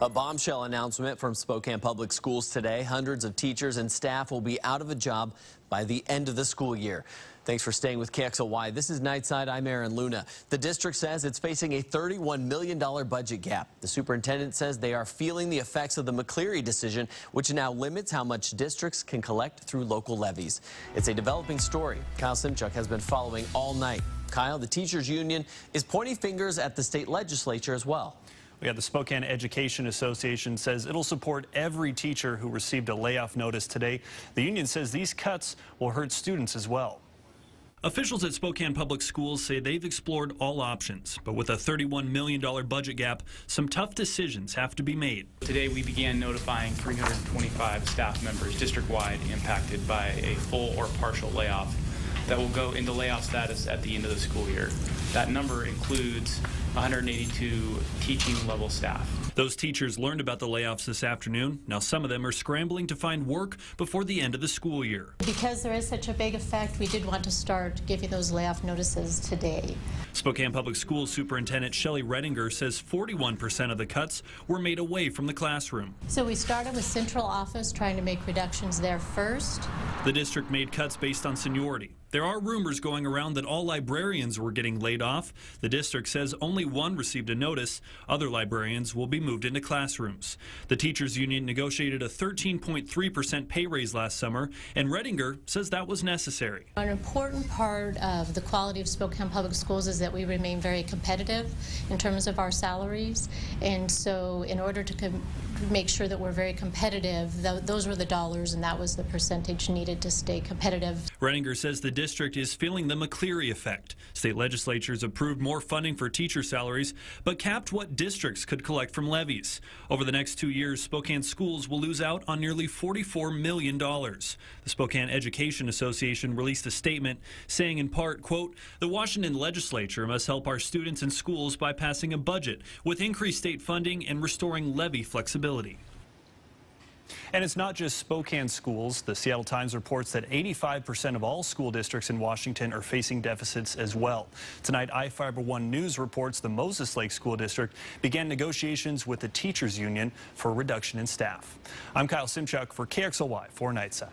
A bombshell announcement from Spokane Public Schools today. Hundreds of teachers and staff will be out of a job by the end of the school year. Thanks for staying with KXLY. This is Nightside. I'm Aaron Luna. The district says it's facing a $31 million budget gap. The superintendent says they are feeling the effects of the McCleary decision, which now limits how much districts can collect through local levies. It's a developing story. Kyle Simchuk has been following all night. Kyle, the teachers union is pointing fingers at the state legislature as well. The Spokane Education Association says it'll support every teacher who received a layoff notice today. The union says these cuts will hurt students as well. Officials at Spokane Public Schools say they've explored all options, but with a $31 million budget gap, some tough decisions have to be made. Today we began notifying 325 staff members district-wide impacted by a full or partial layoff that will go into layoff status at the end of the school year. That number includes 182 teaching level staff. Those teachers learned about the layoffs this afternoon. Now some of them are scrambling to find work before the end of the school year. Because there is such a big effect, we did want to start giving those layoff notices today. Spokane Public Schools Superintendent Shelley Redinger says 41% of the cuts were made away from the classroom. So we started with central office, trying to make reductions there first. The district made cuts based on seniority. There are rumors going around that all librarians were getting laid off. The district says only one received a notice. Other librarians will be moved into classrooms. The teachers union negotiated a 13.3% pay raise last summer, and Redinger says that was necessary. An important part of the quality of Spokane Public Schools is that we remain very competitive in terms of our salaries, and so in order to make sure that we're very competitive, those were the dollars and that was the percentage needed to stay competitive. Redinger says the district is feeling the McCleary effect. State legislatures approved more funding for teacher salaries, but capped what districts could collect from levies. Over the next 2 years, Spokane schools will lose out on nearly $44 million. The Spokane Education Association released a statement saying in part, quote, "The Washington legislature must help our students and schools by passing a budget with increased state funding and restoring levy flexibility." And it's not just Spokane schools. The Seattle Times reports that 85% of all school districts in Washington are facing deficits as well. Tonight, I-Fiber 1 News reports the Moses Lake School District began negotiations with the teachers union for a reduction in staff. I'm Kyle Simchuk for KXLY for Nightside.